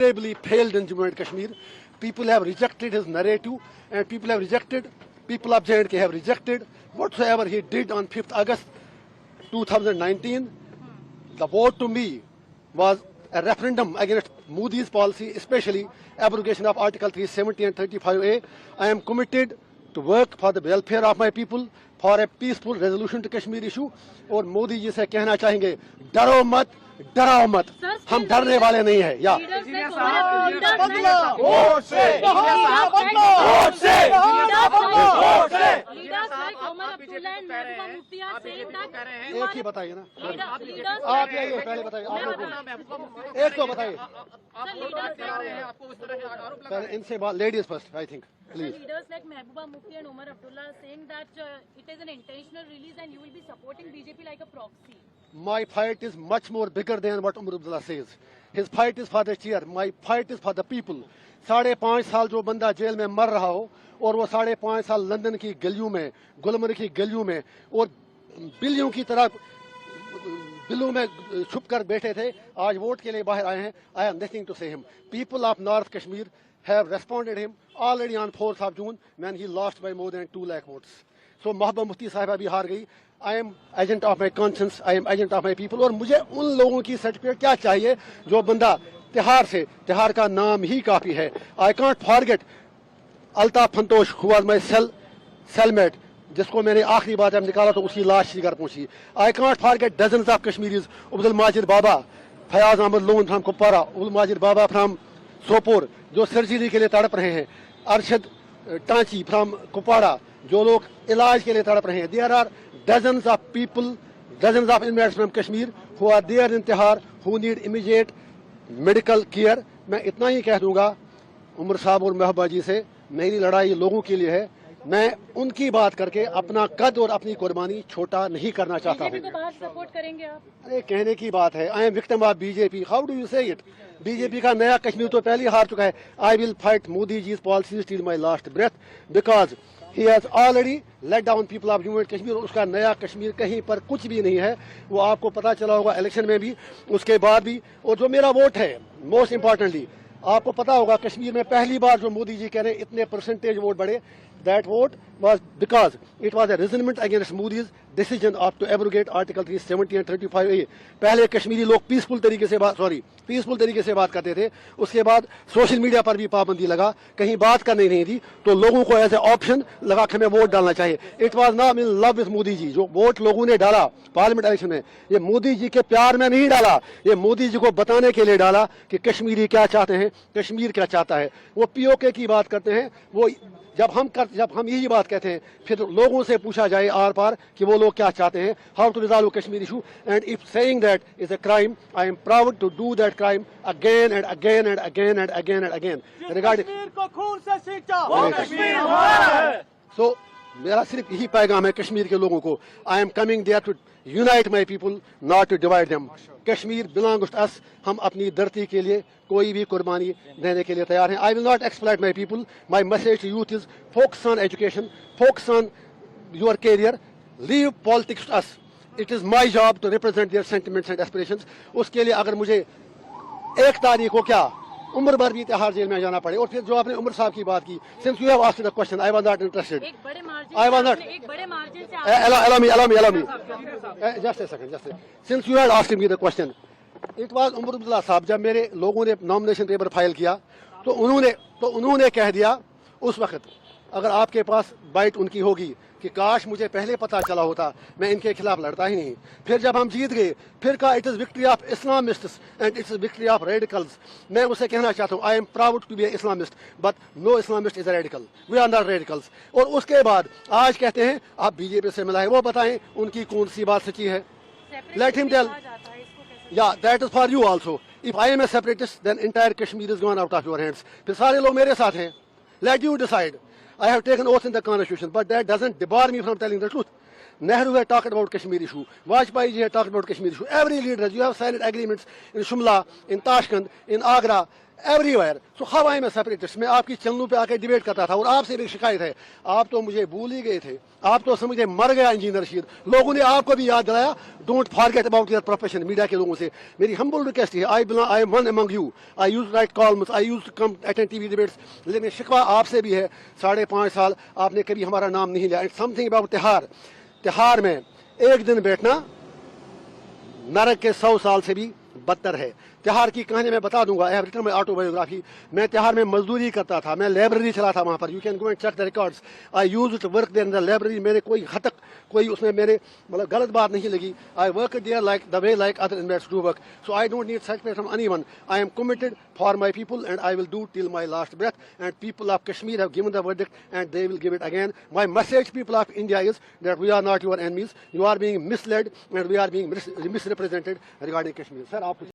Terribly failed in Jammu and Kashmir. People have rejected his narrative, and people of J&K have rejected whatsoever he did on 5th August 2019. The vote to me was a referendum against Modi's policy, especially abrogation of Article 370 and 35A. I am committed to work for the welfare of my people, for a peaceful resolution to Kashmir issue. और मोदी जी से कहना चाहेंगे, डरो मत, डराओ मत, हम डरने वाले नहीं हैं। या एक ही बताइए ना, आप यही पहले बताइए, एक तो बताइए पहले इनसे बात, ladies first I think please. Leaders like Mehbooba Mufti and Omar Abdullah are saying that it is an intentional release and you will be supporting BJP like a proxy. My fight is much more bigger than what Omar Abdullah says. His fight is for the chair. My fight is for the people. 5.5 साल जो बंदा jail में मर रहा हो और वो 5.5 साल लंदन की गलियों में, गुलमर्ग की गलियों में और बिल्लियों की तरह बिल्लों में छुप कर बैठे थे, आज वोट के लिए बाहर आए हैं. I have nothing to say him. People of North Kashmir have responded him already on 4th of June when he lost by more than 2 lakh votes. So Mehbooba Mufti साहिबा भी हार गई. I am agent of my conscience, I am agent of my people. और मुझे उन लोगों की certificate क्या चाहिए जो बंदा तिहार का नाम ही काफी है. I can't forget Altaf फंतोश who was my cellmate, जिसको मैंने आखिरी बार जब निकाला तो उसकी लाश ही घर पहुंची. I can't forget dozens of Kashmiris, Abdul Majid Baba, Fayaz Ahmad Loon from Kupwara, Abdul Majid Baba from Sopore जो सर्जरी के लिए तड़प रहे हैं, अरशद टांची फ्रॉम कुपवाड़ा जो लोग इलाज के लिए तड़प रहे हैं. There are dozens of people, dozens of inmates from Kashmir who are there in Tihar who need immediate medical care. मैं इतना ही कह दूंगा उमर साहब और महबूबा जी से, मेरी लड़ाई लोगों के लिए है. मैं उनकी बात करके अपना कद और अपनी कुर्बानी छोटा नहीं करना चाहता हूँ. सपोर्ट करेंगे आप? अरे कहने की बात है. I am victim of BJP. How do you say it? BJP का नया कश्मीर तो पहले ही हार चुका है. I will fight Modi ji policies till my last breath because he has already let down people of Jammu and Kashmir. और उसका नया कश्मीर कहीं पर कुछ भी नहीं है. वो आपको पता चला होगा इलेक्शन में भी, उसके बाद भी. और जो मेरा वोट है, मोस्ट इंपॉर्टेंटली आपको पता होगा कश्मीर में पहली बार जो मोदी जी कह रहे हैं इतने परसेंटेज वोट बढ़े, that vote was because it was a resentment against Modi's decision of to abrogate Article 370 and 35A. पहले कश्मीरी लोग पीसफुल तरीके से बात करते थे. उसके बाद सोशल मीडिया पर भी पाबंदी लगा, कहीं बात करनी नहीं थी, तो लोगों को ऐसे ऑप्शन लगा कि हमें वोट डालना चाहिए. It was not in love with Modi ji. जो वोट लोगों ने डाला पार्लियामेंट इलेक्शन में, ये मोदी जी के प्यार में नहीं डाला, ये मोदी जी को बताने के लिए डाला कि कश्मीरी क्या चाहते हैं, कश्मीर क्या चाहता है. वो पीओके की बात करते हैं. वो जब हम यही बात कहते हैं, फिर लोगों से पूछा जाए आर पार कि वो लोग क्या चाहते हैं, how to resolve Kashmir issue. And if saying that is a crime, I am proud to do that crime again and again and again and again and again. Regarding Kashmir को खून से सींचा, वो कश्मीर हमारा है. सो मेरा सिर्फ यही पैगाम है कश्मीर के लोगों को. I am coming there to unite my people, not to divide them. Kashmir belongs to us. हम अपनी धरती के लिए कोई भी कुर्बानी देने के लिए तैयार हैं. I will not exploit my people. My message to youth is focus on education, focus on your career, leave politics to us. It is my job to represent their sentiments and aspirations. उसके लिए अगर मुझे 1 तारीख को क्या उम्र भर भी तिहाड़ जेल में जाना पड़े. और फिर जो आपने उमर साहब की बात की, since you have asked the question, I was not interested. I was not. allow me just a second. Since you had asked me the question, it was Omar Abdullah साहब. जब मेरे लोगों ने नॉमिनेशन पेपर फाइल किया तो उन्होंने कह दिया उस वक्त, अगर आपके पास बाइट उनकी होगी कि काश मुझे पहले पता चला होता, मैं इनके खिलाफ लड़ता ही नहीं. फिर जब हम जीत गए, फिर कहा it is victory of Islamists and it's victory of radicals. मैं उसे कहना चाहता हूँ, I am proud to be Islamist, but no Islamist is a radical. We are not radicals. और उसके बाद आज कहते हैं आप बीजेपी से मिला है, वो बताएं उनकी कौन सी बात सच्ची है. Let him tell. या that is for you also. If I am a separatist then entire Kashmir is gone out of your hands. फिर सारे लोग मेरे साथ हैं. Let you decide. I have taken oath in the constitution, but that doesn't debar me from telling the truth. Nehru had talked about Kashmir issue. Vajpayee ji had talked about Kashmir issue. Every leader, you have signed agreements in Shumla, in Tashkent, in Agra, everywhere. So how I am a separatist. मैं आपकी चैनलों पे आके debate करता था और आपसे भी शिकायत है, आप तो मुझे भूल ही गए थे, आप तो समझे मर गया इंजीनियर रशीद। लोगों ने आपको भी याद दिलाया, don't forget about your profession. Media के लोगों से मेरी हम्बल रिक्वेस्ट है, I am one among you, I use write columns, I use to come attend TV debates, लेकिन शिकवा आपसे भी है, 5.5 साल आपने कभी हमारा नाम नहीं लिया। एंड समथिंग अबाउट तिहार, तिहार में एक दिन बैठना नरक के 100 साल से भी बदतर है। तिहाड़ की कहानी मैं बता दूंगा, I have written my autobiography. मैं तिहाड़ में मजदूरी करता था, मैं लाइब्रेरी चला था वहाँ पर, you can go and check the records. I use to work there in the library. मेरे कोई हद तक कोई उसमें मेरे मतलब गलत बात नहीं लगी। I work there like the way like other investors do work, so I don't need certificate from anyone. I am committed for my people and I will do till my last breath. And people of Kashmir have given the verdict and they will give it again. My message people of India is that we are not your enemies, you are being misled and we are being misrepresented regarding Kashmir. Sir आप